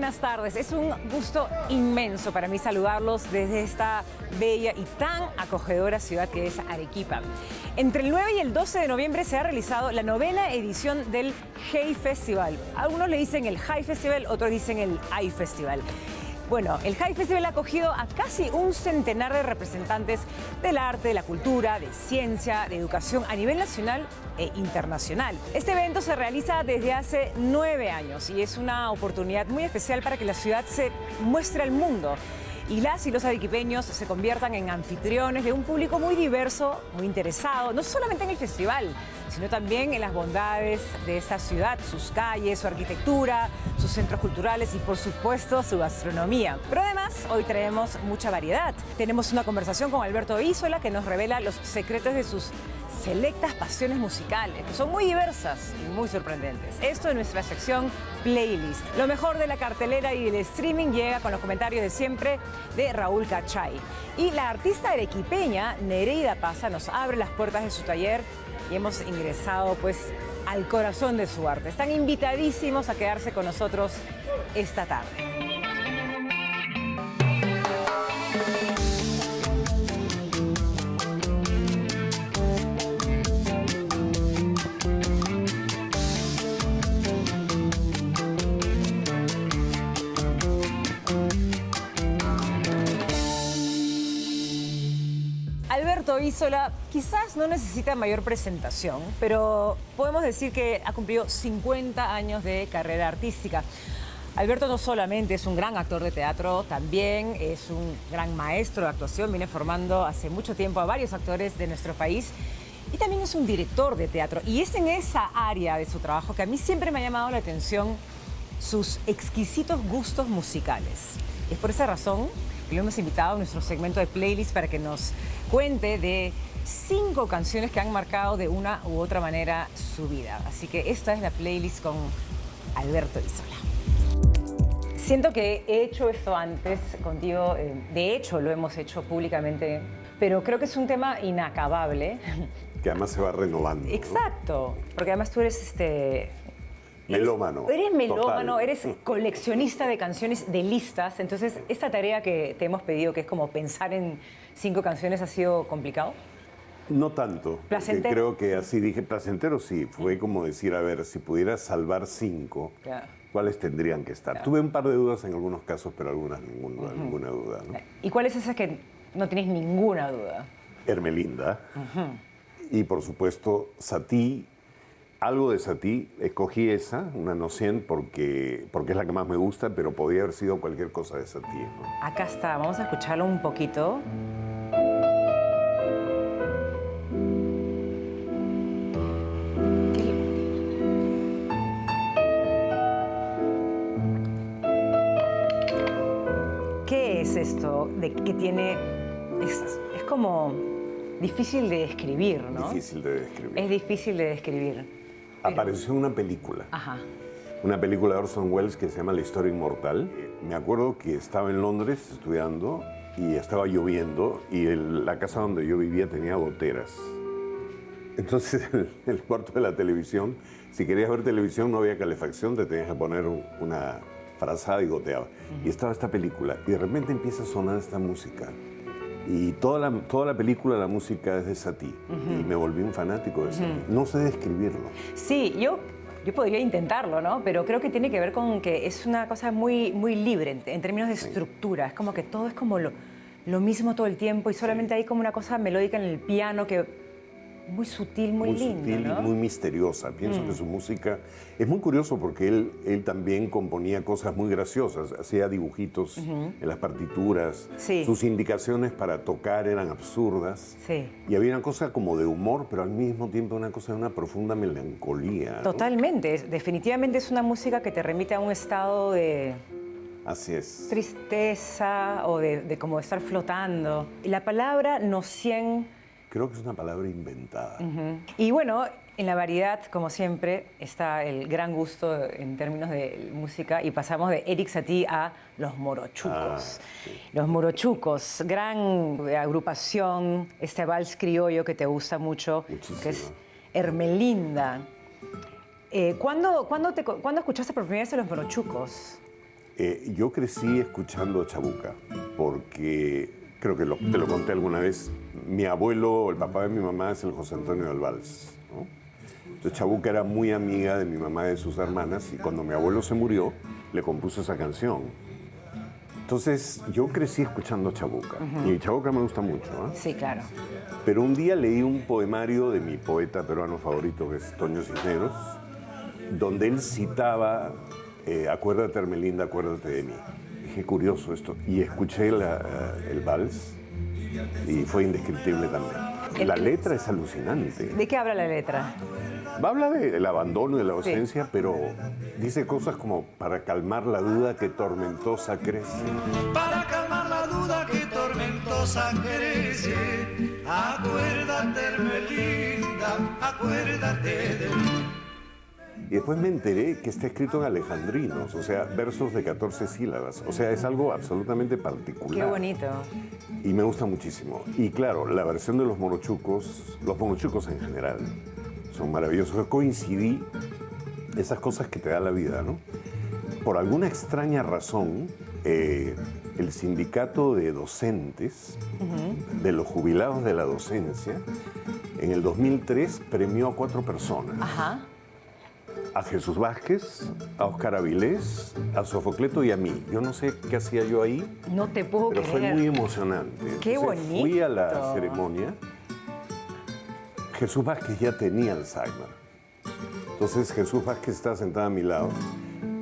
buenas tardes. Es un gusto inmenso para mí saludarlos desde esta bella y tan acogedora ciudad que es Arequipa. Entre el 9 y el 12 de noviembre se ha realizado la 9ª edición del Hey Festival. Algunos le dicen el High Festival, otros dicen el Hay Festival. Bueno, el High Festival ha acogido a casi un centenar de representantes del arte, de la cultura, de ciencia, de educación a nivel nacional e internacional. Este evento se realiza desde hace 9 años y es una oportunidad muy especial para que la ciudad se muestre al mundo y las y los arequipeños se conviertan en anfitriones de un público muy diverso, muy interesado, no solamente en el festival, sino también en las bondades de esta ciudad, sus calles, su arquitectura, sus centros culturales y, por supuesto, su gastronomía. Pero además, hoy traemos mucha variedad. Tenemos una conversación con Alberto Isola que nos revela los secretos de sus selectas pasiones musicales, que son muy diversas y muy sorprendentes. Esto es nuestra sección Playlist. Lo mejor de la cartelera y del streaming llega con los comentarios de siempre de Raúl Cachay. Y la artista arequipeña Nereida Paza nos abre las puertas de su taller y hemos ingresado pues al corazón de su arte. Están invitadísimos a quedarse con nosotros esta tarde. Alberto Isola quizás no necesita mayor presentación, pero podemos decir que ha cumplido 50 años de carrera artística. Alberto no solamente es un gran actor de teatro, también es un gran maestro de actuación, viene formando hace mucho tiempo a varios actores de nuestro país y también es un director de teatro. Y es en esa área de su trabajo que a mí siempre me ha llamado la atención sus exquisitos gustos musicales. Es por esa razón que lo hemos invitado a nuestro segmento de playlist para que nos cuente de 5 canciones que han marcado de una u otra manera su vida. Así que esta es la playlist con Alberto Isola. Siento que he hecho esto antes contigo, de hecho lo hemos hecho públicamente, pero creo que es un tema inacabable. Que además se va renovando. Exacto, ¿no? Porque además tú eres melómano. Eres melómano, total. eres coleccionista de canciones, de listas. Entonces, esta tarea que te hemos pedido, que es como pensar en 5 canciones, ¿ha sido complicado? No tanto. ¿Placentero? Creo que así dije, placentero sí. Fue como decir, a ver, si pudiera salvar 5, Claro. ¿cuáles tendrían que estar? Claro. Tuve un par de dudas en algunos casos, pero algunas ninguna duda, ¿no? ¿Y cuál es esa que no tienes ninguna duda? Hermelinda. Y por supuesto, Satie. Algo de Satie, escogí esa, una No 100, porque es la que más me gusta, pero podía haber sido cualquier cosa de Satie, ¿no? Acá está, vamos a escucharlo un poquito. ¿Qué es esto de que tiene? Es como difícil de describir, ¿no? Difícil de describir. Es difícil de describir. Apareció en una película. Ajá. Una película de Orson Welles que se llama La historia inmortal. Me acuerdo que estaba en Londres estudiando y estaba lloviendo y la casa donde yo vivía tenía goteras. Entonces, en el cuarto de la televisión, si querías ver televisión no había calefacción, te tenías que poner una frazada y goteaba. Y estaba esta película y de repente empieza a sonar esta música. Y toda la película, la música es de Satie. Y me volví un fanático de Satie. No sé describirlo. Sí, yo podría intentarlo, ¿no? Pero creo que tiene que ver con que es una cosa muy, muy libre en términos de estructura. Es como que todo es como lo mismo todo el tiempo y solamente hay como una cosa melódica en el piano que muy sutil, muy lindo, sutil, ¿no? y muy misteriosa. Pienso que su música es muy curioso porque él también componía cosas muy graciosas, hacía dibujitos en las partituras. Sí. Sus indicaciones para tocar eran absurdas. Sí. Y había una cosa como de humor, pero al mismo tiempo una cosa de una profunda melancolía, ¿no? Totalmente. Definitivamente es una música que te remite a un estado de Así es. tristeza o de como estar flotando. Y la palabra No 100. Creo que es una palabra inventada. Y bueno, en la variedad, como siempre, está el gran gusto en términos de música y pasamos de Eric Satie a Los Morochucos. Sí. Los Morochucos, gran agrupación, este vals criollo que te gusta mucho, Muchísimo. que es Hermelinda. ¿Cuándo escuchaste por primera vez a Los Morochucos? Yo crecí escuchando Chabuca, porque creo que te lo conté alguna vez. Mi abuelo, el papá de mi mamá, es el José Antonio del Vals, ¿no? Entonces Chabuca era muy amiga de mi mamá y de sus hermanas, y cuando mi abuelo se murió, le compuso esa canción. Entonces yo crecí escuchando Chabuca, y Chabuca me gusta mucho, ¿eh? Sí, claro. Pero un día leí un poemario de mi poeta peruano favorito, que es Toño Cisneros, donde él citaba Acuérdate, Hermelinda, acuérdate de mí. Dije, curioso esto. Y escuché el vals y fue indescriptible también. La letra es alucinante. ¿De qué habla la letra? Habla del abandono y de la ausencia, pero dice cosas como para calmar la duda que tormentosa crece. Para calmar la duda que tormentosa crece, acuérdate, Hermelinda, acuérdate de mí. Y después me enteré que está escrito en alejandrinos, o sea, versos de 14 sílabas. O sea, es algo absolutamente particular. Qué bonito. Y me gusta muchísimo. Y claro, la versión de los morochucos en general, son maravillosos. Yo coincidí, esas cosas que te da la vida, ¿no? Por alguna extraña razón, el sindicato de docentes, de los jubilados de la docencia, en el 2003 premió a 4 personas. Ajá. A Jesús Vázquez, a Óscar Avilés, a Sofocleto y a mí. Yo no sé qué hacía yo ahí, No te puedo pero creer. fue muy emocionante. ¡Qué Entonces, bonito! Fui a la ceremonia. Jesús Vázquez ya tenía Alzheimer. Entonces Jesús Vázquez estaba sentado a mi lado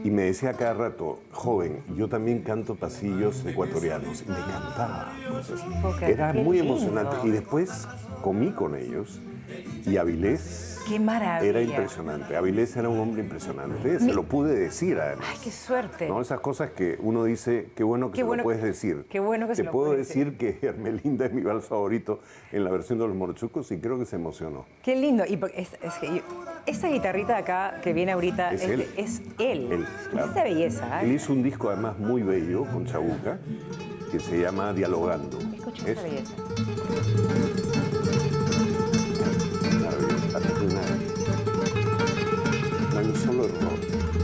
y me decía cada rato, joven, yo también canto pasillos ecuatorianos. Y me encantaba. Entonces, era Qué muy lindo. emocionante. Y después comí con ellos y Avilés... ¡Qué maravilla! Era impresionante. Avilés era un hombre impresionante. Se lo pude decir además. ¡Ay, qué suerte! ¿No? Esas cosas que uno dice, qué bueno que Qué se bueno lo puedes que- decir. qué bueno que se Te lo puedo puede decir que Hermelinda es mi vals favorito en la versión de los Morochucos y creo que se emocionó. ¡Qué lindo! Y esta guitarrita de acá que viene ahorita Es él. es él. Él, claro. Esta belleza. Él hizo un disco además muy bello con Chabuca que se llama Dialogando. Escucha Es esta belleza. maravilloso. No hay un solo error,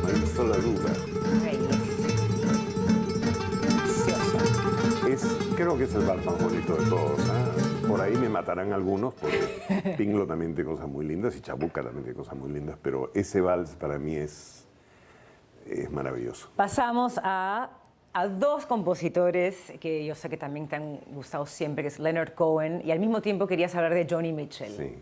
no hay una sola duda. Preciosa. Creo que es el vals más bonito de todos. ¿Ah? Por ahí me matarán algunos, porque Pinglo también tiene cosas muy lindas y Chabuca también tiene cosas muy lindas, pero ese vals para mí es maravilloso. Pasamos a 2 compositores que yo sé que también te han gustado siempre, que es Leonard Cohen, y al mismo tiempo querías hablar de Johnny Mitchell. Sí.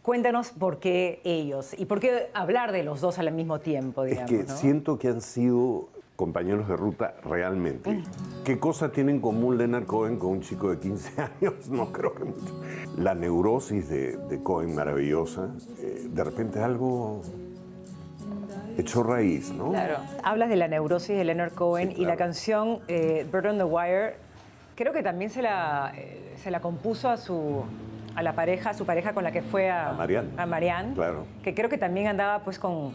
Cuéntanos por qué ellos y por qué hablar de los dos al mismo tiempo, digamos, Es que ¿no? siento que han sido compañeros de ruta realmente. ¿Qué cosa tiene en común Leonard Cohen con un chico de 15 años? No creo que mucho. La neurosis de Cohen maravillosa, de repente algo echó raíz, ¿no? Claro. Hablas de la neurosis de Leonard Cohen Sí, y la claro. canción Bird on the Wire, creo que también se la compuso a su pareja con la que fue A Marianne. A Marianne, Claro. que creo que también andaba pues con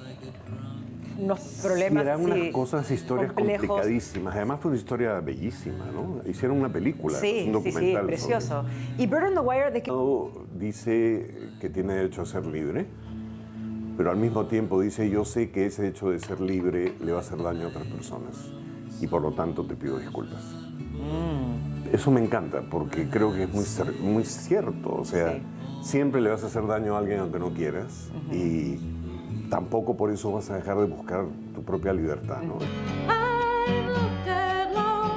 unos problemas Sí, eran así unas cosas, historias complejos. complicadísimas. Además fue una historia bellísima, ¿no? Hicieron una película, Sí, un sí, documental. precioso. Y Bird on the Wire, ¿de qué? Dice que tiene derecho a ser libre, pero al mismo tiempo dice, yo sé que ese hecho de ser libre le va a hacer daño a otras personas y por lo tanto te pido disculpas. Eso me encanta porque creo que es muy cierto. O sea, Sí. siempre le vas a hacer daño a alguien aunque no quieras y tampoco por eso vas a dejar de buscar tu propia libertad, ¿no? I looked at love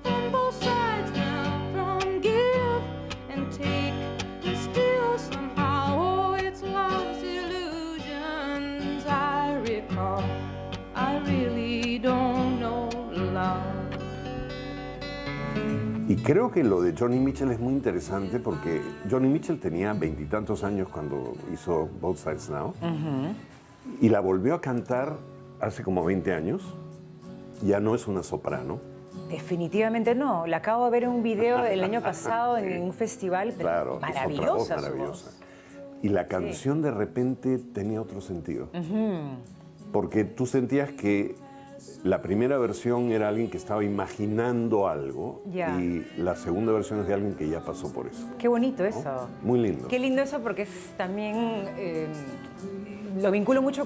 from both sides now, from give and take, and still somehow, oh, it's love's illusions I recall. I really don't know love. Y creo que lo de Johnny Mitchell es muy interesante porque Johnny Mitchell tenía 20 y tantos años cuando hizo Both Sides Now y la volvió a cantar hace como 20 años. Ya no es una soprano. Definitivamente no. La acabo de ver en un video el año pasado en un festival. Pero Claro, es otra voz maravillosa su maravillosa. voz. Y la canción de repente tenía otro sentido. Porque tú sentías que la primera versión era alguien que estaba imaginando algo Ya. y la segunda versión es de alguien que ya pasó por eso. Qué bonito eso. Muy lindo. Qué lindo eso porque es también lo vinculo mucho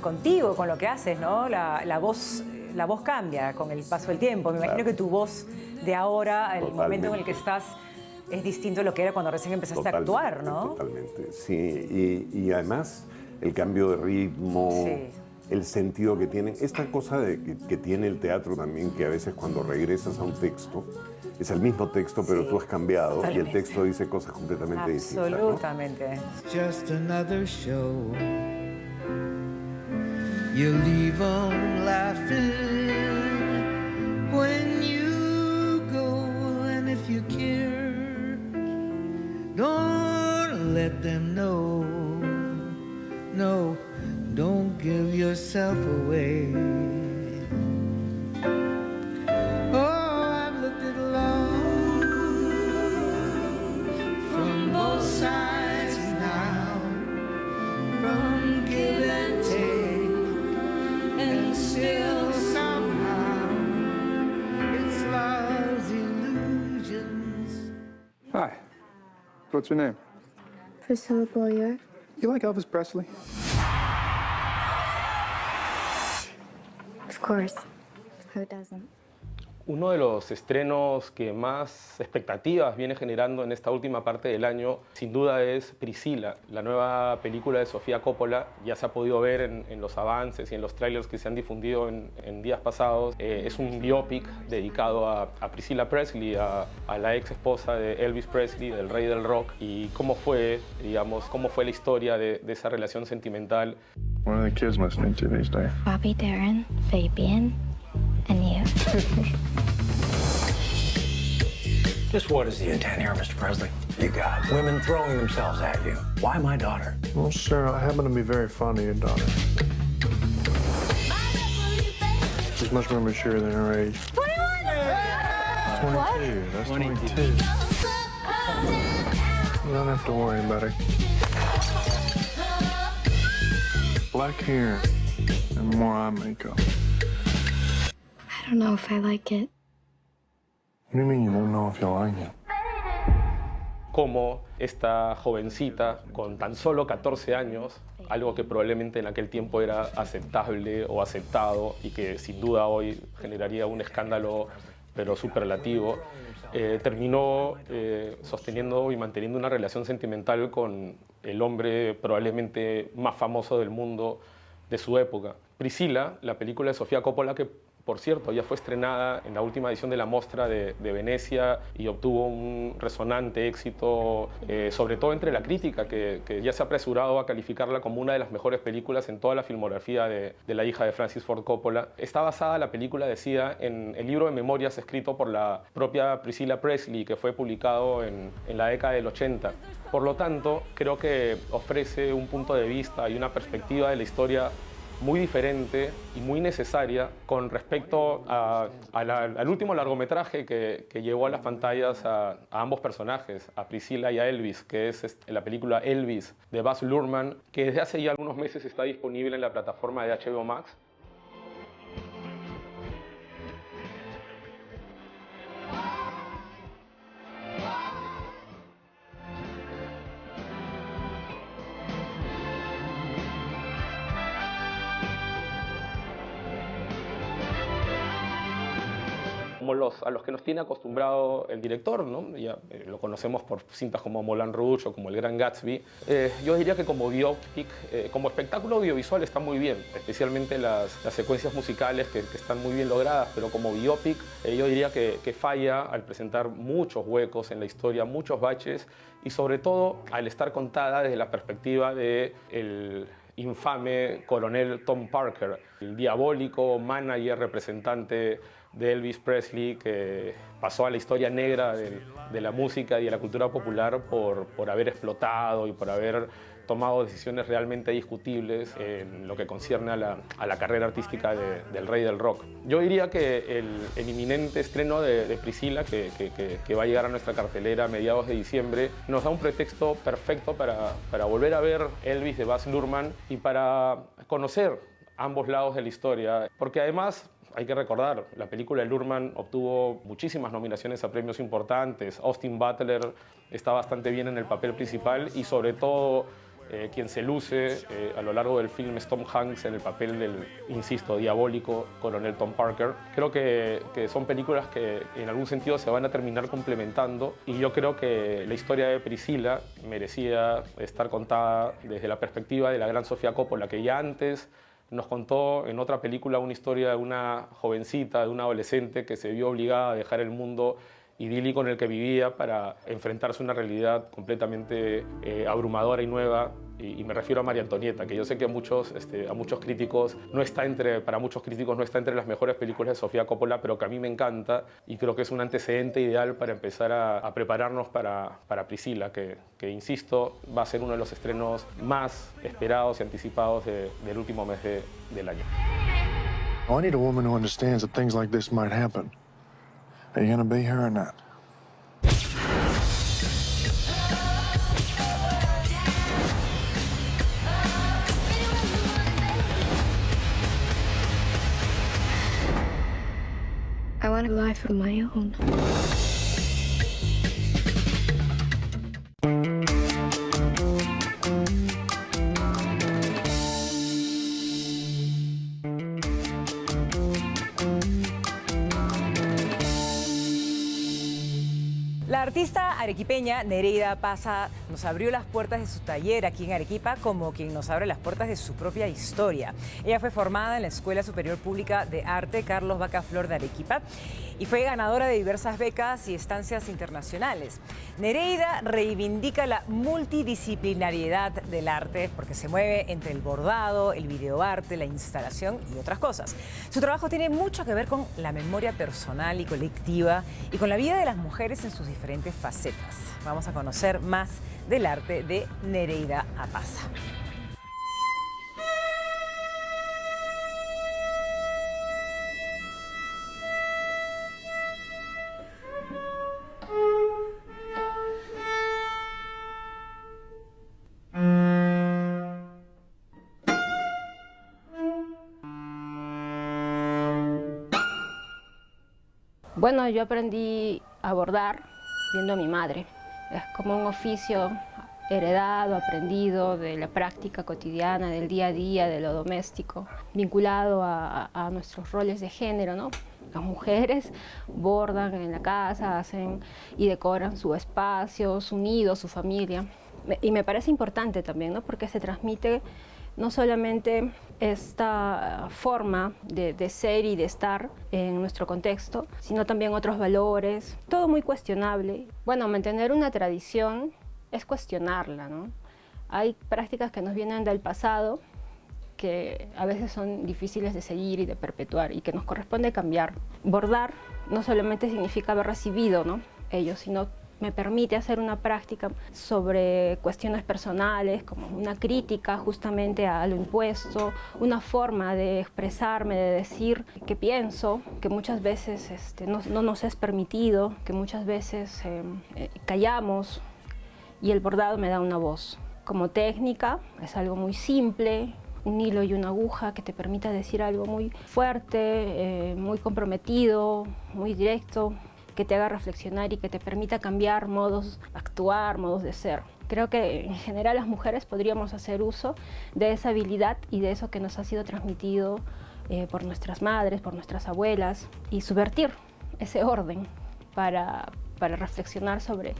contigo, con lo que haces, ¿no? La voz la voz cambia con el paso del tiempo. Me imagino que tu voz de ahora, el momento en el que estás, es distinto a lo que era cuando recién empezaste a actuar, ¿no? Totalmente, sí. Y además, el cambio de ritmo, Sí. el sentido que tiene, esta cosa que tiene el teatro también, que a veces cuando regresas a un texto, es el mismo texto, pero tú has cambiado y el Totalmente. texto dice cosas completamente distintas, ¿no? Absolutamente. Just another show. You leave 'em laughing when you go, and if you care, don't let them know. No, don't give yourself away. Oh, I've looked at love from both sides now, from give and take, and still somehow it's love's illusions. Hi. What's your name? Priscilla Boyer. You like Elvis Presley? Of course. Who doesn't? Uno de los estrenos que más expectativas viene generando en esta última parte del año, sin duda, es Priscilla, la nueva película de Sofía Coppola. Ya se ha podido ver en los avances y en los trailers que se han difundido en días pasados. Es un biopic dedicado a Priscilla Presley, a la ex esposa de Elvis Presley, del rey del rock, y cómo fue la historia de esa relación sentimental. What are the kids listening to these days? Bobby Darin, Fabian, and you. Just what is the intent here, Mr. Presley? You got women throwing themselves at you. Why my daughter? Well, sir, I happen to be very fond of your daughter. She's much more mature than her age. 22. That's 22. You don't have to worry about her. Black hair and more eye makeup. I don't know if I like it. What do you mean you don't know if you like it? Cómo esta jovencita con tan solo 14 años, algo que probablemente en aquel tiempo era aceptable o aceptado y que sin duda hoy generaría un escándalo pero superlativo, terminó sosteniendo y manteniendo una relación sentimental con el hombre probablemente más famoso del mundo de su época. Priscilla, la película de Sofía Coppola, que por cierto ya fue estrenada en la última edición de la Mostra de Venecia y obtuvo un resonante éxito, sobre todo entre la crítica, que ya se ha apresurado a calificarla como una de las mejores películas en toda la filmografía de la hija de Francis Ford Coppola. Está basada la película, decía, en el libro de memorias escrito por la propia Priscilla Presley, que fue publicado en la década del 80. Por lo tanto, creo que ofrece un punto de vista y una perspectiva de la historia muy diferente y muy necesaria con respecto al último largometraje que llevó a las pantallas a ambos personajes, a Priscilla y a Elvis, que es la película Elvis de Baz Luhrmann, que desde hace ya algunos meses está disponible en la plataforma de HBO Max. A los que nos tiene acostumbrado el director, ¿no? Ya lo conocemos por cintas como Moulin Rouge o como El Gran Gatsby. Yo diría que como biopic, como espectáculo audiovisual está muy bien, especialmente las secuencias musicales que están muy bien logradas, pero como biopic yo diría que falla al presentar muchos huecos en la historia, muchos baches, y sobre todo al estar contada desde la perspectiva del infame coronel Tom Parker, el diabólico manager representante de Elvis Presley, que pasó a la historia negra de la música y de la cultura popular por haber explotado y por haber tomado decisiones realmente discutibles en lo que concierne a la carrera artística del rey del rock. Yo diría que el inminente estreno de Priscilla, que va a llegar a nuestra cartelera a mediados de diciembre, nos da un pretexto perfecto para volver a ver Elvis de Baz Luhrmann y para conocer ambos lados de la historia, porque además hay que recordar, la película de Luhrmann obtuvo muchísimas nominaciones a premios importantes. Austin Butler está bastante bien en el papel principal y sobre todo Quien se luce a lo largo del film es Tom Hanks en el papel del, insisto, diabólico coronel Tom Parker. Creo que son películas que en algún sentido se van a terminar complementando, y yo creo que la historia de Priscilla merecía estar contada desde la perspectiva de la gran Sofía Coppola, que ya antes nos contó en otra película una historia de una jovencita, de una adolescente que se vio obligada a dejar el mundo idílico en el que vivía para enfrentarse a una realidad completamente abrumadora y nueva. Y me refiero a María Antonieta, que yo sé que a muchos críticos para muchos críticos no está entre las mejores películas de Sofía Coppola, pero que a mí me encanta, y creo que es un antecedente ideal para empezar a prepararnos para Priscilla, que insisto, va a ser uno de los estrenos más esperados y anticipados del último mes del año. I need a woman who understands that things like this might happen. Are you gonna be here or not? I want a life of my own. La artista arequipeña Nereida Pasa nos abrió las puertas de su taller aquí en Arequipa como quien nos abre las puertas de su propia historia. Ella fue formada en la Escuela Superior Pública de Arte Carlos Vaca Flor de Arequipa y fue ganadora de diversas becas y estancias internacionales. Nereida reivindica la multidisciplinariedad del arte porque se mueve entre el bordado, el videoarte, la instalación y otras cosas. Su trabajo tiene mucho que ver con la memoria personal y colectiva y con la vida de las mujeres en sus diferentes facetas. Vamos a conocer más del arte de Nereida Pasa. Bueno, yo aprendí a bordar viendo a mi madre. Es como un oficio heredado, aprendido de la práctica cotidiana, del día a día, de lo doméstico, vinculado a nuestros roles de género, ¿no? Las mujeres bordan en la casa, hacen y decoran su espacio, su nido, su familia. Y me parece importante también, ¿no? Porque se transmite no solamente esta forma de ser y de estar en nuestro contexto, sino también otros valores, todo muy cuestionable. Bueno, mantener una tradición es cuestionarla, ¿no? Hay prácticas que nos vienen del pasado que a veces son difíciles de seguir y de perpetuar y que nos corresponde cambiar. Bordar no solamente significa haber recibido, ¿no?, ello, sino me permite hacer una práctica sobre cuestiones personales, como una crítica justamente a lo impuesto, una forma de expresarme, de decir qué pienso, que muchas veces no nos es permitido, que muchas veces callamos, y el bordado me da una voz. Como técnica es algo muy simple, un hilo y una aguja que te permita decir algo muy fuerte, muy comprometido, muy directo, que te haga reflexionar y que te permita cambiar modos de actuar, modos de ser. Creo que en general las mujeres podríamos hacer uso de esa habilidad y de eso que nos ha sido transmitido por nuestras madres, por nuestras abuelas, y subvertir ese orden para reflexionar sobre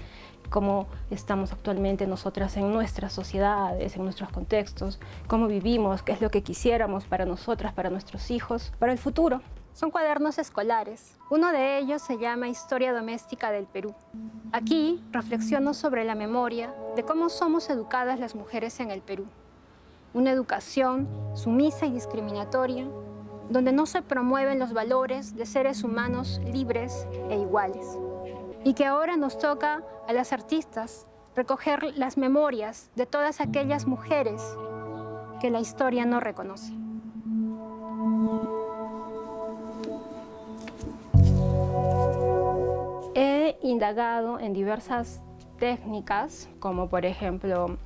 cómo estamos actualmente nosotras en nuestras sociedades, en nuestros contextos, cómo vivimos, qué es lo que quisiéramos para nosotras, para nuestros hijos, para el futuro. Son cuadernos escolares. Uno de ellos se llama Historia Doméstica del Perú. Aquí reflexiono sobre la memoria de cómo somos educadas las mujeres en el Perú. Una educación sumisa y discriminatoria, donde no se promueven los valores de seres humanos libres e iguales. Y que ahora nos toca a las artistas recoger las memorias de todas aquellas mujeres que la historia no reconoce. He indagado en diversas técnicas, como por ejemplo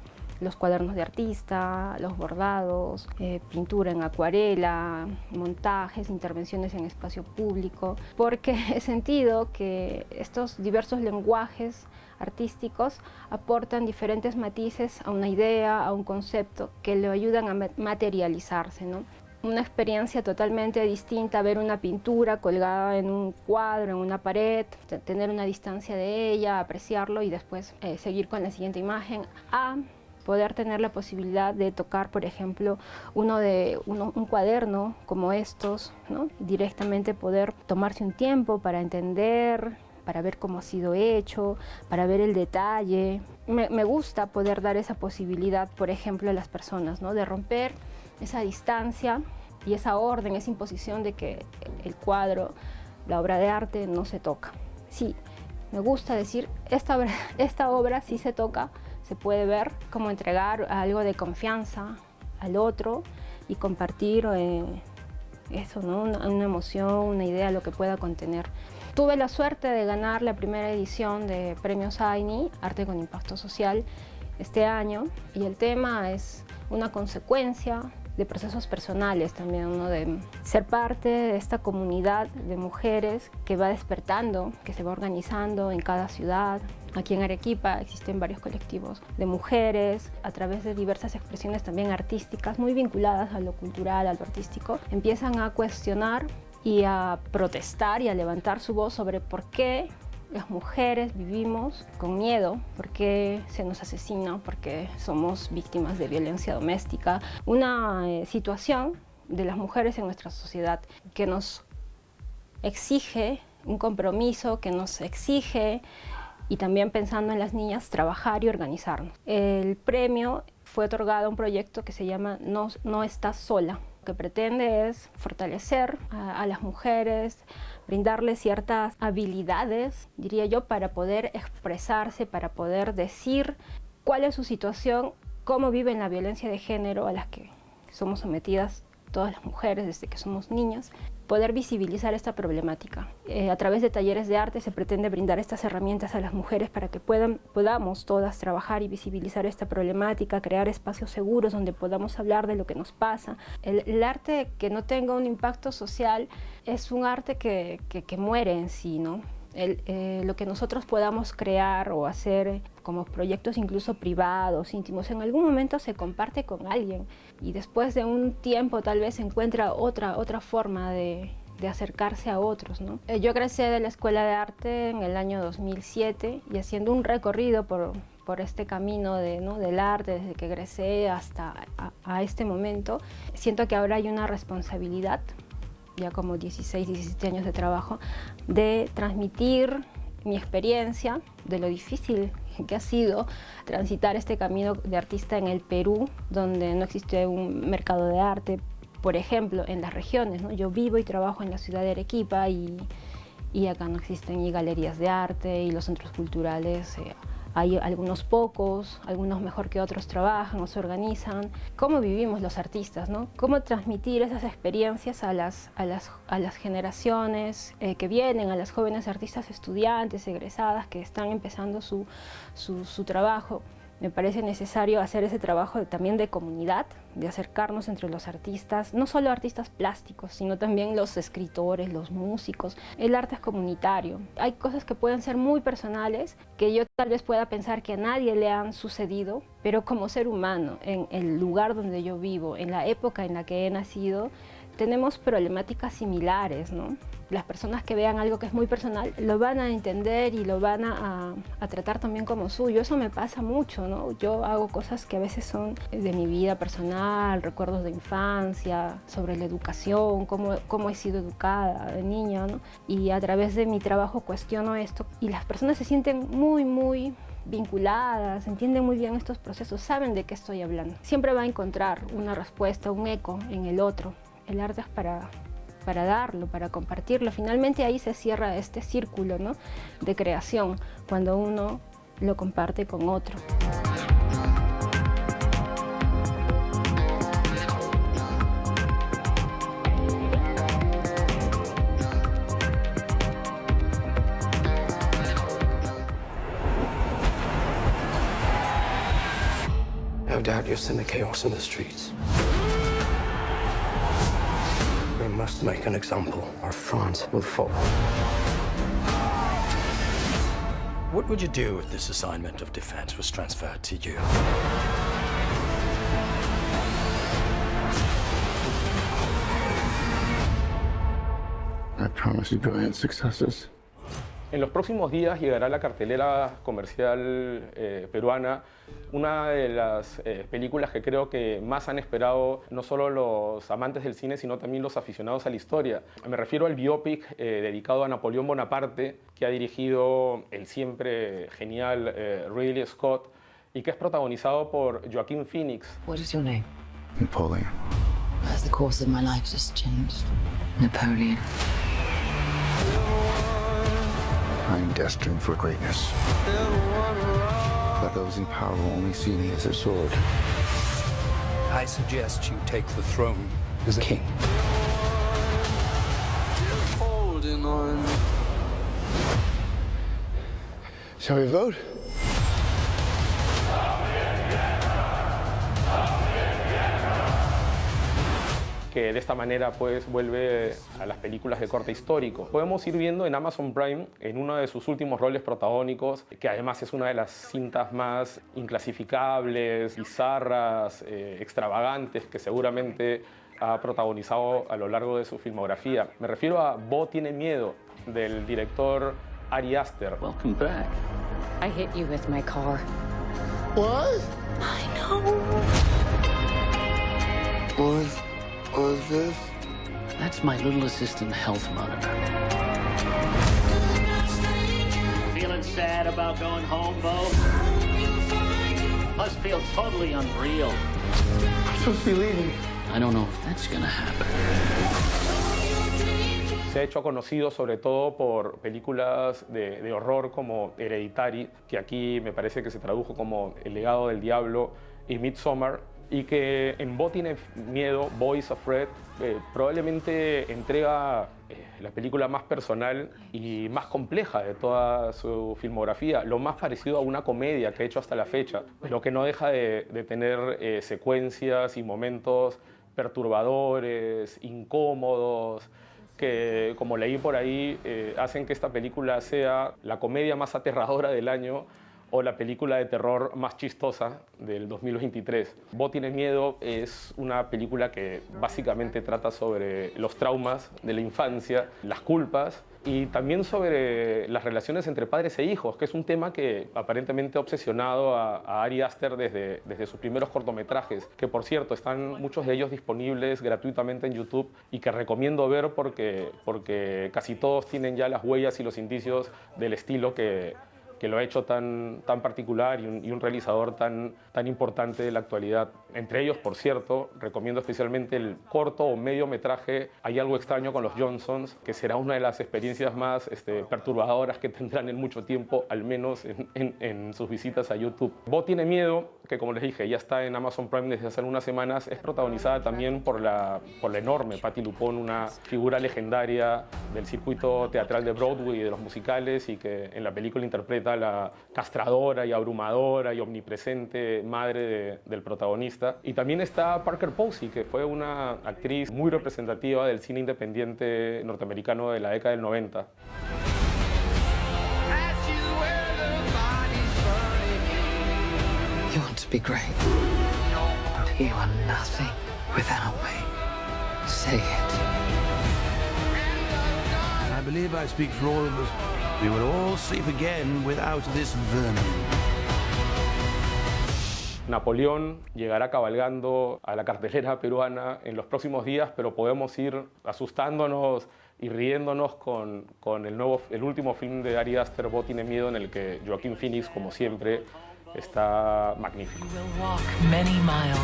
los cuadernos de artista, los bordados, pintura en acuarela, montajes, intervenciones en espacio público, porque he sentido que estos diversos lenguajes artísticos aportan diferentes matices a una idea, a un concepto que le ayudan a materializarse, ¿no? Una experiencia totalmente distinta, ver una pintura colgada en un cuadro, en una pared, tener una distancia de ella, apreciarlo y después seguir con la siguiente imagen, a poder tener la posibilidad de tocar, por ejemplo, un cuaderno como estos, ¿no? Directamente poder tomarse un tiempo para entender, para ver cómo ha sido hecho, para ver el detalle. Me gusta poder dar esa posibilidad, por ejemplo, a las personas, ¿no? De romper esa distancia y esa orden, esa imposición de que el cuadro, la obra de arte no se toca. Sí, me gusta decir, esta obra sí se toca, se puede ver, como entregar algo de confianza al otro y compartir eso, ¿no? Una emoción, una idea, lo que pueda contener. Tuve la suerte de ganar la primera edición de Premios AINI, Arte con Impacto Social, este año, y el tema es una consecuencia de procesos personales también, ¿no? De ser parte de esta comunidad de mujeres que va despertando, que se va organizando en cada ciudad. Aquí en Arequipa existen varios colectivos de mujeres, a través de diversas expresiones también artísticas, muy vinculadas a lo cultural, a lo artístico, empiezan a cuestionar y a protestar y a levantar su voz sobre por qué las mujeres vivimos con miedo, por qué se nos asesina, por qué somos víctimas de violencia doméstica. Una situación de las mujeres en nuestra sociedad que nos exige un compromiso, que nos exige, y también pensando en las niñas, trabajar y organizarnos. El premio fue otorgado a un proyecto que se llama No Estás Sola, que pretende es fortalecer a las mujeres, brindarles ciertas habilidades, diría yo, para poder expresarse, para poder decir cuál es su situación, cómo viven la violencia de género a las que somos sometidas todas las mujeres desde que somos niñas, poder visibilizar esta problemática. A través de talleres de arte se pretende brindar estas herramientas a las mujeres para que podamos todas trabajar y visibilizar esta problemática, crear espacios seguros donde podamos hablar de lo que nos pasa. El arte que no tenga un impacto social es un arte que muere en sí, ¿no? Lo que nosotros podamos crear o hacer como proyectos incluso privados, íntimos, en algún momento se comparte con alguien y después de un tiempo tal vez se encuentra otra forma de acercarse a otros, ¿no? Yo egresé de la Escuela de Arte en el año 2007 y haciendo un recorrido por este camino del arte desde que egresé hasta a este momento, siento que ahora hay una responsabilidad, ya como 16, 17 años de trabajo, de transmitir mi experiencia de lo difícil que ha sido transitar este camino de artista en el Perú, donde no existe un mercado de arte, por ejemplo, en las regiones, ¿no? Yo vivo y trabajo en la ciudad de Arequipa y acá no existen ni galerías de arte y los centros culturales. Hay algunos pocos, algunos mejor que otros trabajan o se organizan. ¿Cómo vivimos los artistas, ¿no? ¿Cómo transmitir esas experiencias a las generaciones que vienen, a las jóvenes artistas estudiantes, egresadas, que están empezando su trabajo? Me parece necesario hacer ese trabajo también de comunidad, de acercarnos entre los artistas, no solo artistas plásticos, sino también los escritores, los músicos. El arte es comunitario. Hay cosas que pueden ser muy personales, que yo tal vez pueda pensar que a nadie le han sucedido, pero como ser humano, en el lugar donde yo vivo, en la época en la que he nacido, tenemos problemáticas similares, ¿no? Las personas que vean algo que es muy personal lo van a entender y lo van a tratar también como suyo. Eso me pasa mucho, ¿no? Yo hago cosas que a veces son de mi vida personal, recuerdos de infancia, sobre la educación, cómo he sido educada de niña, ¿no? Y a través de mi trabajo cuestiono esto y las personas se sienten muy vinculadas, entienden muy bien estos procesos, saben de qué estoy hablando. Siempre va a encontrar una respuesta, un eco en el otro. El arte es para darlo, para compartirlo. Finalmente ahí se cierra este círculo, ¿no? De creación, cuando uno lo comparte con otro. No doubt you're seeing the chaos in the streets. We must make an example, or France will fall. What would you do if this assignment of defense was transferred to you? I promise you brilliant successes. En los próximos días llegará a la cartelera comercial peruana una de las películas que creo que más han esperado no solo los amantes del cine, sino también los aficionados a la historia. Me refiero al biopic dedicado a Napoleón Bonaparte, que ha dirigido el siempre genial Ridley Scott y que es protagonizado por Joaquin Phoenix. What is your name? Napoleon. As the course of my life just changed. Napoleon. I'm destined for greatness. But those in power will only see me as a sword. I suggest you take the throne as a king. Holding on. Shall we vote? Que de esta manera pues vuelve a las películas de corte histórico. Podemos ir viendo en Amazon Prime, en uno de sus últimos roles protagónicos, que además es una de las cintas más inclasificables, bizarras, extravagantes que seguramente ha protagonizado a lo largo de su filmografía. Me refiero a Bo tiene miedo, del director Ari Aster. Welcome back. I hit you with my car. What? I know. What is this? That's my little assistant health monitor. Feeling sad about going home, Bo? Must feel totally unreal. I'm supposed to be leaving. I don't know if that's gonna happen. Se ha hecho conocido sobre todo por películas de horror como Hereditary, que aquí me parece que se tradujo como El legado del diablo, y Midsommar, y que en Bo tiene miedo, Bo is Afraid, probablemente entrega la película más personal y más compleja de toda su filmografía, lo más parecido a una comedia que ha hecho hasta la fecha, pero que no deja de tener secuencias y momentos perturbadores, incómodos, que, como leí por ahí, hacen que esta película sea la comedia más aterradora del año o la película de terror más chistosa del 2023. Bo tiene miedo es una película que básicamente trata sobre los traumas de la infancia, las culpas y también sobre las relaciones entre padres e hijos, que es un tema que aparentemente ha obsesionado a Ari Aster desde sus primeros cortometrajes, que por cierto están muchos de ellos disponibles gratuitamente en YouTube y que recomiendo ver porque casi todos tienen ya las huellas y los indicios del estilo que lo ha hecho tan particular y un realizador tan importante de la actualidad. Entre ellos, por cierto, recomiendo especialmente el corto o mediometraje Hay algo extraño con los Johnsons, que será una de las experiencias más perturbadoras que tendrán en mucho tiempo, al menos en sus visitas a YouTube. Bo tiene miedo, que como les dije, ya está en Amazon Prime desde hace algunas semanas, es protagonizada también por la enorme Patti LuPone, una figura legendaria del circuito teatral de Broadway y de los musicales, y que en la película interpreta a la castradora y abrumadora y omnipresente madre del protagonista. Y también está Parker Posey, que fue una actriz muy representativa del cine independiente norteamericano de la década del 90. You want to be great. You are nothing without me. Say it. I believe I speak for all of us. We will all sleep again without this vermin. Napoleón llegará cabalgando a la cartelera peruana en los próximos días, pero podemos ir asustándonos y riéndonos con el último film de Ari Aster, Bo tiene miedo, en el que Joaquin Phoenix, como siempre, está magnífico. You will walk many miles.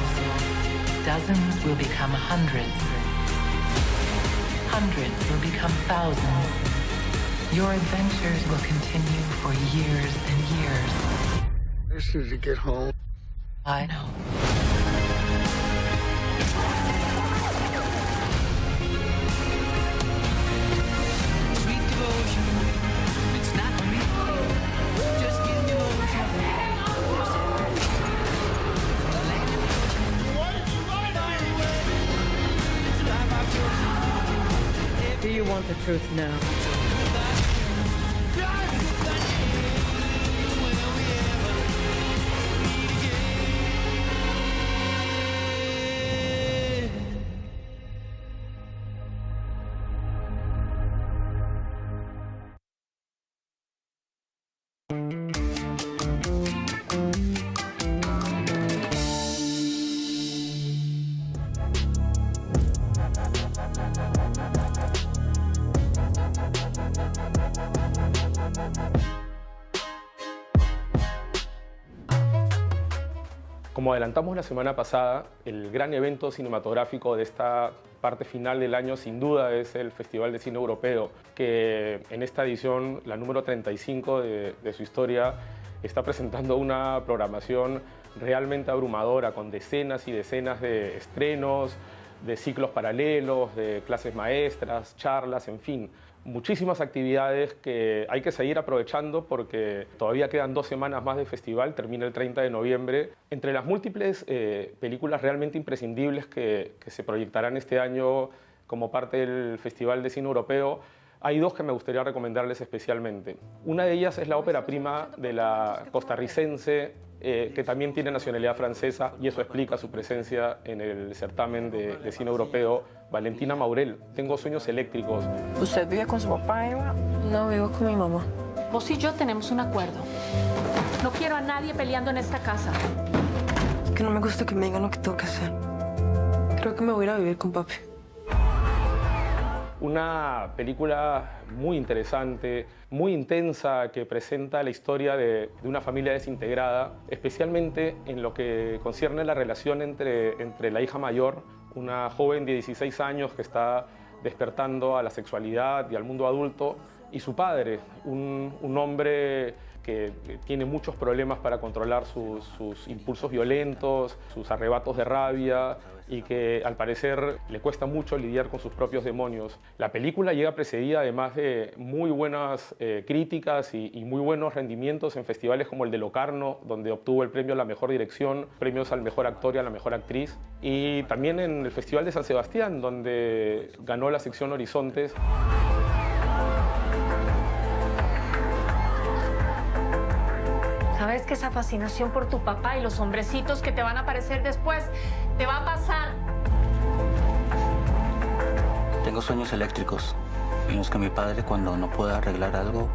Dozens will become hundreds. Hundreds will become thousands. Your adventures will continue for years and years. I just need to get home. I know. Sweet devotion, it's not for me. Just give me motion. Do you want the truth now? Como adelantamos la semana pasada, el gran evento cinematográfico de esta parte final del año sin duda es el Festival de Cine Europeo, que en esta edición, la número 35 de su historia, está presentando una programación realmente abrumadora, con decenas y decenas de estrenos, de ciclos paralelos, de clases maestras, charlas, en fin. Muchísimas actividades que hay que seguir aprovechando porque todavía quedan 2 semanas más de festival, termina el 30 de noviembre. Entre las múltiples películas realmente imprescindibles que se proyectarán este año como parte del Festival de Cine Europeo, hay 2 que me gustaría recomendarles especialmente. Una de ellas es la ópera prima de la costarricense, que también tiene nacionalidad francesa, y eso explica su presencia en el certamen de cine europeo, Valentina Maurel, Tengo sueños eléctricos. ¿Usted vive con su papá, Eva? No, vivo con mi mamá. Vos y yo tenemos un acuerdo. No quiero a nadie peleando en esta casa. Que no me gusta que me digan lo que tengo que hacer. Creo que me voy a ir a vivir con papi. Una película muy interesante, muy intensa, que presenta la historia de una familia desintegrada, especialmente en lo que concierne la relación entre la hija mayor, una joven de 16 años que está despertando a la sexualidad y al mundo adulto, y su padre, un hombre que tiene muchos problemas para controlar sus impulsos violentos, sus arrebatos de rabia, y que al parecer le cuesta mucho lidiar con sus propios demonios. La película llega precedida además de muy buenas críticas y muy buenos rendimientos en festivales como el de Locarno, donde obtuvo el premio a la mejor dirección, premios al mejor actor y a la mejor actriz, y también en el Festival de San Sebastián, donde ganó la sección Horizontes. ¿Sabes que esa fascinación por tu papá y los hombrecitos que te van a aparecer después te va a pasar? Tengo sueños eléctricos, en los que mi padre, cuando no puede arreglar algo,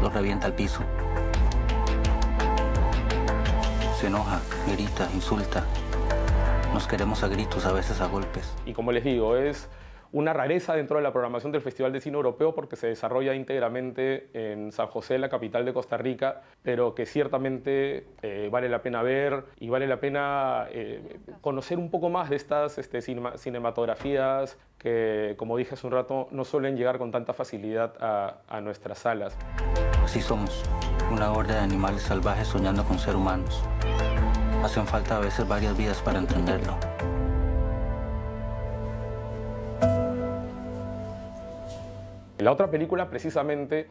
lo revienta al piso. Se enoja, grita, insulta. Nos queremos a gritos, a veces a golpes. Y como les digo, es una rareza dentro de la programación del Festival de Cine Europeo porque se desarrolla íntegramente en San José, la capital de Costa Rica, pero que ciertamente vale la pena ver y vale la pena conocer un poco más de estas cinematografías que, como dije hace un rato, no suelen llegar con tanta facilidad a nuestras salas. Así somos, una horda de animales salvajes soñando con ser humanos. Hacen falta a veces varias vidas para entenderlo. La otra película precisamente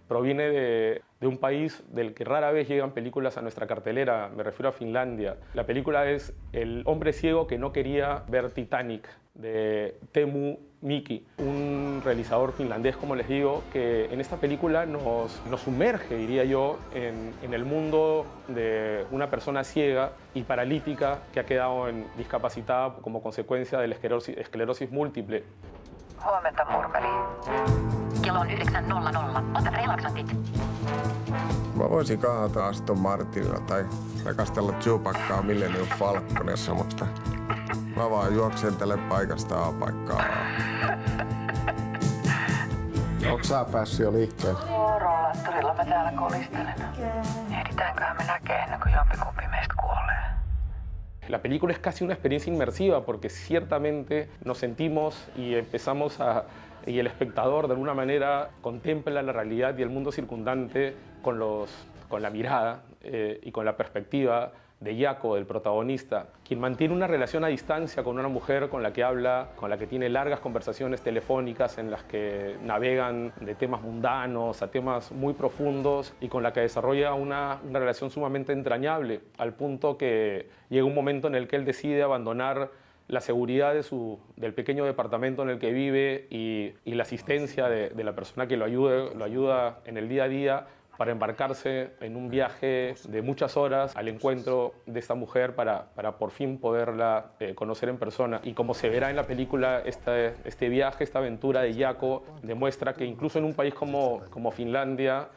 proviene de un país del que rara vez llegan películas a nuestra cartelera, me refiero a Finlandia. La película es El hombre ciego que no quería ver Titanic, de Teemu Miki, un realizador finlandés, como les digo, que en esta película nos sumerge, diría yo, en el mundo de una persona ciega y paralítica que ha quedado discapacitada como consecuencia de la esclerosis múltiple. Huomenta, Murmeli. Kello on 9:00. Otat relaksantit. Mä voisin kaataa Aston Martinilla tai rakastella Chewbaccaa Millennium Falconissa, mutta mä vaan juoksentelen paikasta A paikkaan A. Onks sä päässyt jo liikkeelle? Rollaattorilla mä täällä kolistelen. Ehditäänköhän me näkee ennen kuin jompikumpi meistä kuolee? La película es casi una experiencia inmersiva porque ciertamente nos sentimos y y el espectador de alguna manera contempla la realidad y el mundo circundante con la mirada y con la perspectiva de Jaakko, del protagonista, quien mantiene una relación a distancia con una mujer con la que habla, con la que tiene largas conversaciones telefónicas en las que navegan de temas mundanos a temas muy profundos y con la que desarrolla una relación sumamente entrañable, al punto que llega un momento en el que él decide abandonar la seguridad del pequeño departamento en el que vive y la asistencia de la persona que lo ayuda en el día a día para embarcarse en un viaje de muchas horas al encuentro de esta mujer para por fin poderla conocer en persona. Y como se verá en la película, este viaje, esta aventura de Jaakko demuestra que incluso en un país como Finlandia,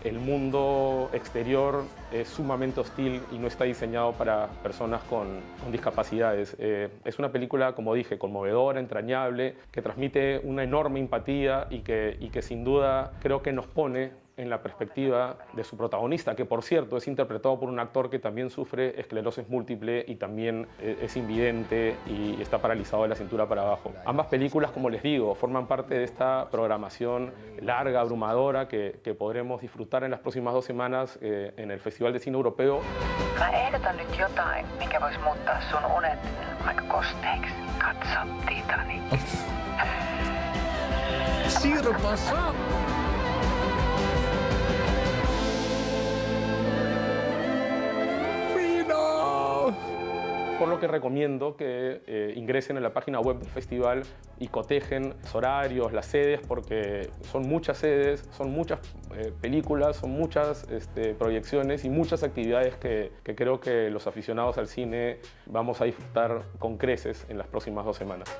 el mundo exterior es sumamente hostil y no está diseñado para personas con discapacidades. Es una película, como dije, conmovedora, entrañable, que transmite una enorme empatía y que sin duda creo que nos pone en la perspectiva de su protagonista, que por cierto es interpretado por un actor que también sufre esclerosis múltiple y también es invidente y está paralizado de la cintura para abajo. Ambas películas, como les digo, forman parte de esta programación larga, abrumadora, que podremos disfrutar en las próximas 2 semanas en el Festival de Cine Europeo. Mä ehdotan nyt jotain, mikä vois muuttaa sun unet aika kosteiksi. Katso Titanic. Sirpassa! Por lo que recomiendo que ingresen en la página web del festival y cotejen los horarios, las sedes, porque son muchas sedes, son muchas películas, son muchas proyecciones y muchas actividades que creo que los aficionados al cine vamos a disfrutar con creces en las próximas 2 semanas.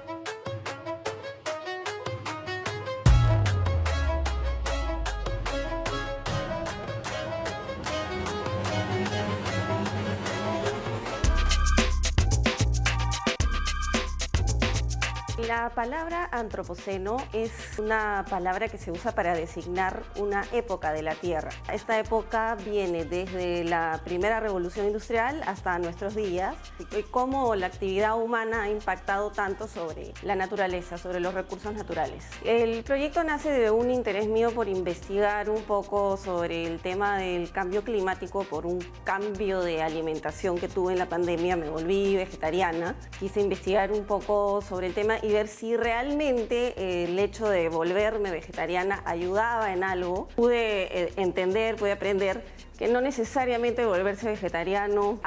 La palabra antropoceno es una palabra que se usa para designar una época de la Tierra. Esta época viene desde la primera revolución industrial hasta nuestros días y cómo la actividad humana ha impactado tanto sobre la naturaleza, sobre los recursos naturales. El proyecto nace de un interés mío por investigar un poco sobre el tema del cambio climático por un cambio de alimentación que tuve en la pandemia. Me volví vegetariana, quise investigar un poco sobre el tema y ver si realmente el hecho de volverme vegetariana ayudaba en algo. Pude entender, pude aprender que no necesariamente volverse vegetariano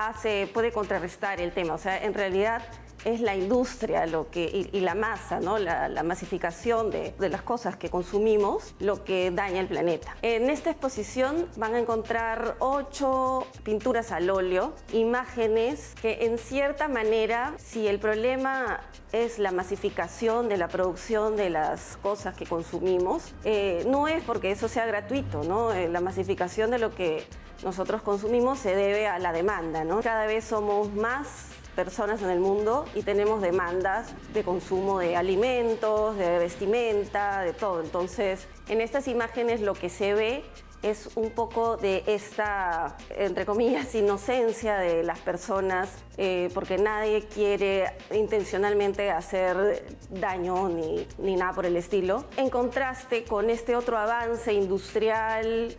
puede contrarrestar el tema. O sea, en realidad es la industria y la masa, ¿no? la masificación de las cosas que consumimos lo que daña el planeta. En esta exposición van a encontrar 8 pinturas al óleo, imágenes que en cierta manera, si el problema es la masificación de la producción de las cosas que consumimos, no es porque eso sea gratuito, ¿no? La masificación de lo que nosotros consumimos se debe a la demanda, ¿no? Cada vez somos más personas en el mundo y tenemos demandas de consumo de alimentos, de vestimenta, de todo. Entonces, en estas imágenes lo que se ve es un poco de esta, entre comillas, inocencia de las personas, porque nadie quiere intencionalmente hacer daño ni nada por el estilo. En contraste con este otro avance industrial,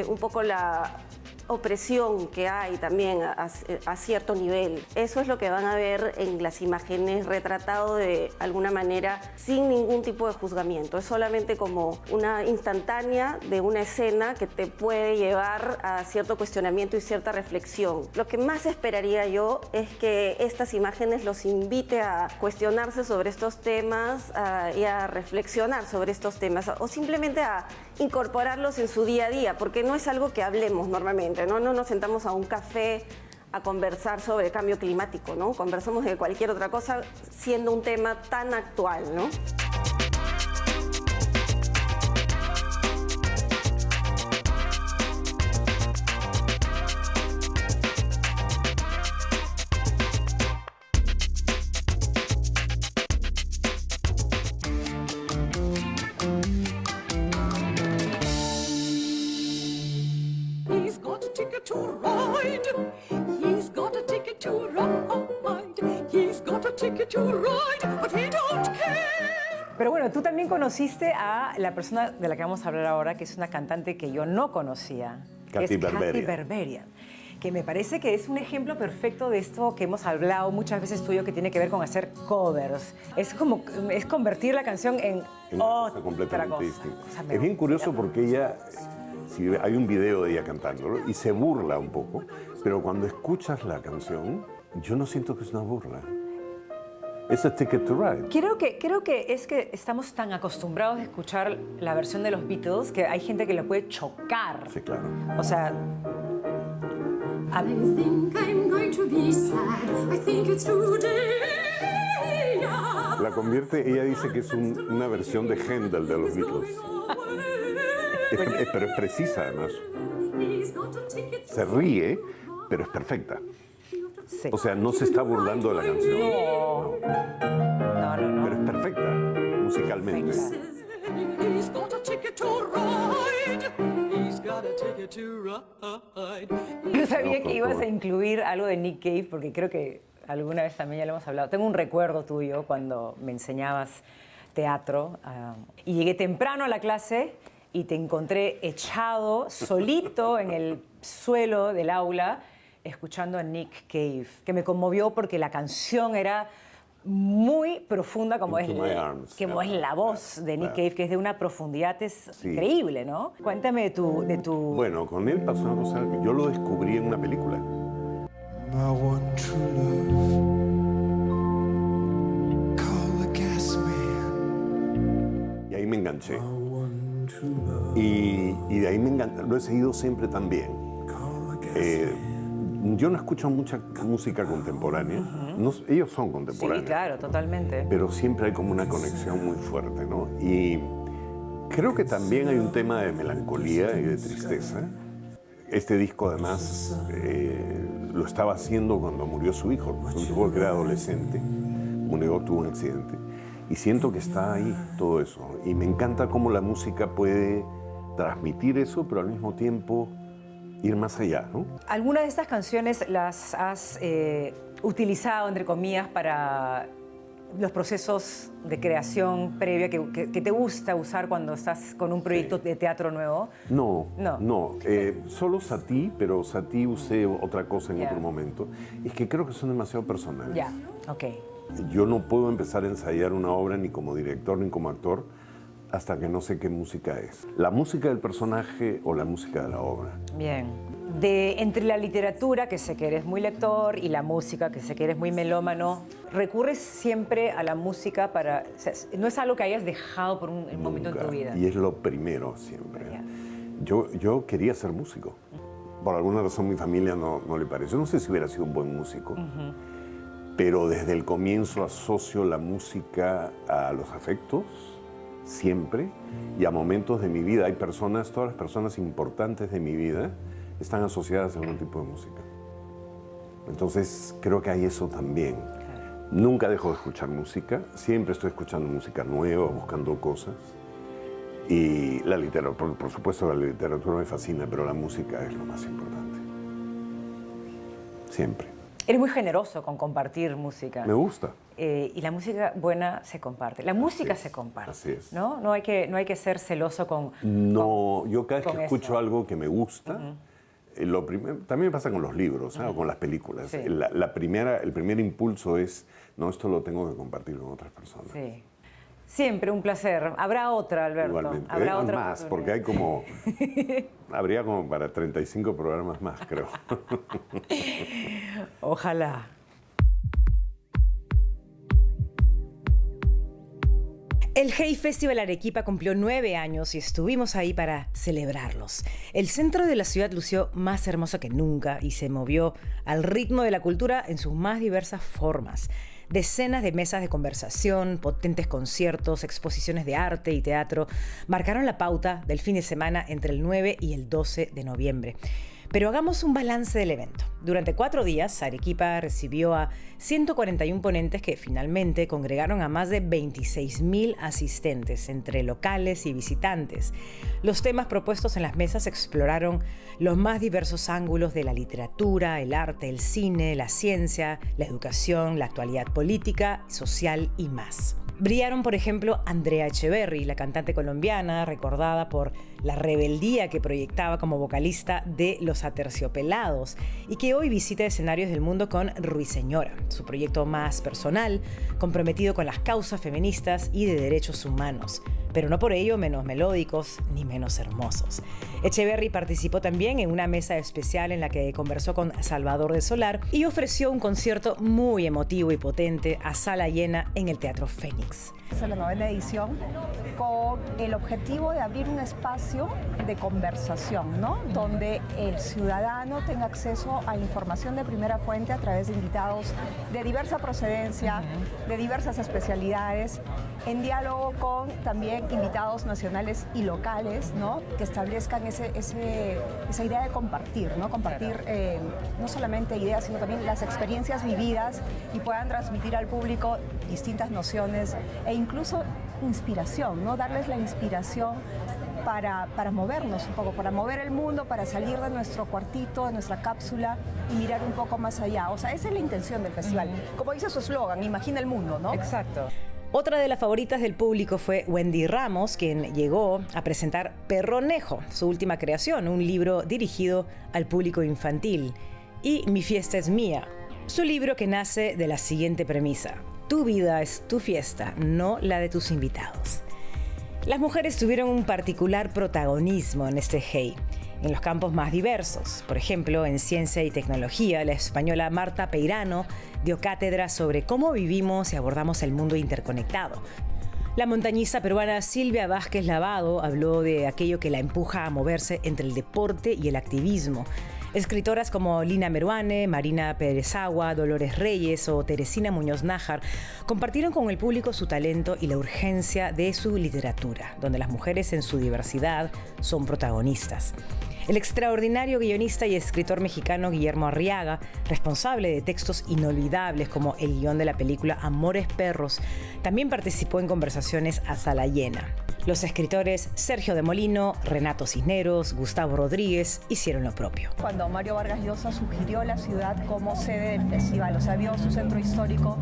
un poco la opresión que hay también a cierto nivel. Eso es lo que van a ver en las imágenes, retratado de alguna manera sin ningún tipo de juzgamiento. Es solamente como una instantánea de una escena que te puede llevar a cierto cuestionamiento y cierta reflexión. Lo que más esperaría yo es que estas imágenes los invite a cuestionarse sobre estos temas y a reflexionar sobre estos temas o simplemente a incorporarlos en su día a día, porque no es algo que hablemos normalmente. No nos sentamos a un café a conversar sobre cambio climático, ¿no? Conversamos de cualquier otra cosa siendo un tema tan actual, ¿no? He's got a ticket to ride. He's got a ticket to ride. He's got a ticket to ride, but he don't care. Pero bueno, tú también conociste a la persona de la que vamos a hablar ahora, que es una cantante que yo no conocía. Katy Berberian. Katy Berberian, que me parece que es un ejemplo perfecto de esto que hemos hablado muchas veces tú y yo, que tiene que ver con hacer covers. Es convertir la canción en otra completamente cosa. distinta. O sea, me Es bien curioso porque ella, si hay un video de ella cantándolo y se burla un poco, pero cuando escuchas la canción, yo no siento que es una burla. Es a Ticket to Ride. Creo que es que estamos tan acostumbrados a escuchar la versión de los Beatles que hay gente que le puede chocar. Sí, claro. O sea, I think I'm going to be sad. I think it's today. La convierte, ella dice que es una versión de Händel de los Beatles. Pero es precisa además. Se ríe, pero es perfecta. Sí. O sea, no se está burlando de la canción. No. Pero es perfecta musicalmente. He's got a ticket to ride. He's gotta take it to ride. No sabía que ibas a incluir algo de Nick Cave, porque creo que alguna vez también ya lo hemos hablado. Tengo un recuerdo tuyo cuando me enseñabas teatro y llegué temprano a la clase y te encontré echado solito en el suelo del aula escuchando a Nick Cave, que me conmovió porque la canción era muy profunda, como es la voz de Nick Cave, que es de una profundidad increíble, ¿no? Cuéntame de tu... Bueno, con él pasó una cosa que yo lo descubrí en una película. My one true love. Call the gas man. Y ahí me enganché. Y de ahí me enganché. Lo he seguido siempre también. Yo no escucho mucha música contemporánea. No, ellos son contemporáneos. Sí, claro, totalmente. Pero siempre hay como una conexión muy fuerte, ¿no? Y creo que también hay un tema de melancolía y de tristeza. Este disco, además, lo estaba haciendo cuando murió su hijo. Su hijo que era adolescente, murió, tuvo un accidente. Y siento que está ahí todo eso. Y me encanta cómo la música puede transmitir eso, pero al mismo tiempo ir más allá, ¿no? ¿Alguna de estas canciones las has utilizado, entre comillas, para los procesos de creación previa que te gusta usar cuando estás con un proyecto de teatro nuevo? No. Solo Satie, pero Satie usé otra cosa en otro momento. Es que creo que son demasiado personales. Ya, ok. Yo no puedo empezar a ensayar una obra ni como director ni como actor hasta que no sé qué música es. La música del personaje o la música de la obra. Bien. Entre la literatura, que sé que eres muy lector, y la música, que sé que eres muy melómano, ¿recurres siempre a la música para...? O sea, ¿no es algo que hayas dejado por un momento en tu vida? Y es lo primero siempre. Yo quería ser músico. Por alguna razón mi familia no le pareció. No sé si hubiera sido un buen músico. Pero desde el comienzo asocio la música a los afectos, siempre, y a momentos de mi vida. Hay personas, todas las personas importantes de mi vida están asociadas a algún tipo de música. Entonces, creo que hay eso también. Nunca dejo de escuchar música, siempre estoy escuchando música nueva, buscando cosas. Y la literatura, por supuesto, la literatura me fascina, pero la música es lo más importante. Siempre. Eres muy generoso con compartir música. Me gusta. Y la música buena se comparte. La música se comparte. Así es. ¿No? No hay que ser celoso con... Yo cada vez que escucho algo que me gusta, también me pasa con los libros, o con las películas. Sí. El primer impulso es, no, esto lo tengo que compartir con otras personas. Sí. Siempre un placer. Habrá otra, Alberto. Igualmente. Habrá otra más, porque hay como... habría como para 35 programas más, creo. Ojalá. El Hey Festival Arequipa cumplió 9 años y estuvimos ahí para celebrarlos. El centro de la ciudad lució más hermoso que nunca y se movió al ritmo de la cultura en sus más diversas formas. Decenas de mesas de conversación, potentes conciertos, exposiciones de arte y teatro marcaron la pauta del fin de semana entre el 9 y el 12 de noviembre. Pero hagamos un balance del evento. Durante 4 días, Arequipa recibió a 141 ponentes que finalmente congregaron a más de 26.000 asistentes, entre locales y visitantes. Los temas propuestos en las mesas exploraron los más diversos ángulos de la literatura, el arte, el cine, la ciencia, la educación, la actualidad política, social y más. Brillaron, por ejemplo, Andrea Echeverri, la cantante colombiana, recordada por la rebeldía que proyectaba como vocalista de Los Aterciopelados y que hoy visita escenarios del mundo con Ruiseñora, su proyecto más personal, comprometido con las causas feministas y de derechos humanos, pero no por ello menos melódicos ni menos hermosos. Echeverri participó también en una mesa especial en la que conversó con Salvador de Solar y ofreció un concierto muy emotivo y potente a sala llena en el Teatro Fénix. Es la 9ª edición con el objetivo de abrir un espacio de conversación, ¿no? Donde el ciudadano tenga acceso a información de primera fuente a través de invitados de diversa procedencia, de diversas especialidades, en diálogo con también invitados nacionales y locales, ¿no? Que establezcan esa idea de compartir, ¿no? Compartir no solamente ideas, sino también las experiencias vividas y puedan transmitir al público distintas nociones e incluso inspiración, ¿no? Darles la inspiración para movernos un poco, para mover el mundo, para salir de nuestro cuartito, de nuestra cápsula y mirar un poco más allá. O sea, esa es la intención del festival. Como dice su eslogan, imagina el mundo, ¿no? Exacto. Otra de las favoritas del público fue Wendy Ramos, quien llegó a presentar Perronejo, su última creación, un libro dirigido al público infantil. Y Mi fiesta es mía, su libro que nace de la siguiente premisa: tu vida es tu fiesta, no la de tus invitados. Las mujeres tuvieron un particular protagonismo en este Hey, en los campos más diversos. Por ejemplo, en ciencia y tecnología, la española Marta Peirano dio cátedra sobre cómo vivimos y abordamos el mundo interconectado. La montañista peruana Silvia Vázquez Lavado habló de aquello que la empuja a moverse entre el deporte y el activismo. Escritoras como Lina Meruane, Marina Pérez Agua, Dolores Reyes o Teresina Muñoz Nájar compartieron con el público su talento y la urgencia de su literatura, donde las mujeres en su diversidad son protagonistas. El extraordinario guionista y escritor mexicano Guillermo Arriaga, responsable de textos inolvidables como el guión de la película Amores Perros, también participó en conversaciones a sala llena. Los escritores Sergio de Molino, Renato Cisneros, Gustavo Rodríguez hicieron lo propio. Cuando Mario Vargas Llosa sugirió la ciudad como sede del festival, o sea, vio su centro histórico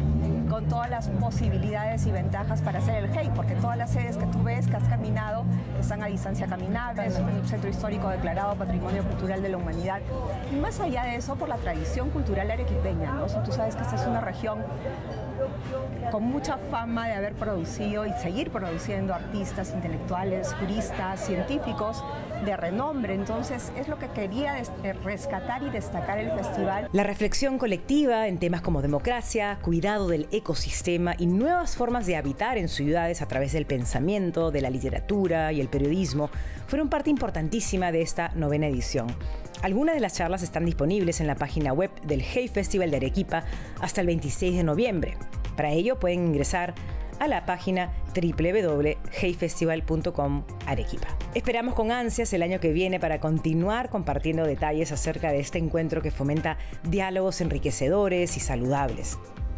con todas las posibilidades y ventajas para hacer el Hey, porque todas las sedes que tú ves, que has caminado, están a distancia caminable, es un centro histórico declarado Patrimonio Cultural de la Humanidad. Y más allá de eso, por la tradición cultural arequipeña, ¿no? O sea, tú sabes que esta es una región con mucha fama de haber producido y seguir produciendo artistas, intelectuales, juristas, científicos de renombre. Entonces, es lo que quería rescatar y destacar el festival. La reflexión colectiva en temas como democracia, cuidado del ecosistema y nuevas formas de habitar en ciudades a través del pensamiento, de la literatura y el periodismo fueron parte importantísima de esta 9ª edición. Algunas de las charlas están disponibles en la página web del Hey Festival de Arequipa hasta el 26 de noviembre. Para ello pueden ingresar a la página www.heyfestival.com Arequipa. Esperamos con ansias el año que viene para continuar compartiendo detalles acerca de este encuentro que fomenta diálogos enriquecedores y saludables.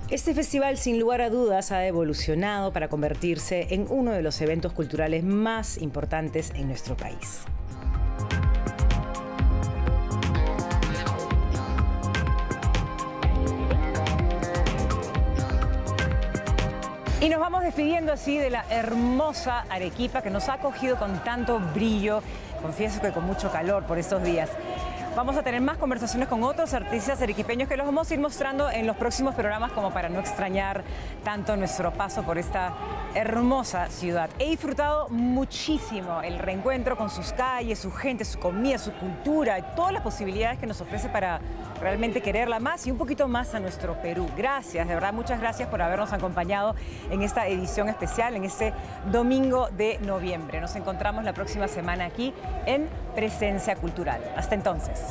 Este festival, sin lugar a dudas, ha evolucionado para convertirse en uno de los eventos culturales más importantes en nuestro país. Y nos vamos despidiendo así de la hermosa Arequipa que nos ha acogido con tanto brillo, confieso que con mucho calor por estos días. Vamos a tener más conversaciones con otros artistas arequipeños que los vamos a ir mostrando en los próximos programas como para no extrañar tanto nuestro paso por esta hermosa ciudad. He disfrutado muchísimo el reencuentro con sus calles, su gente, su comida, su cultura y todas las posibilidades que nos ofrece para realmente quererla más y un poquito más a nuestro Perú. Gracias, de verdad, muchas gracias por habernos acompañado en esta edición especial, en este domingo de noviembre. Nos encontramos la próxima semana aquí en Presencia Cultural. Hasta entonces.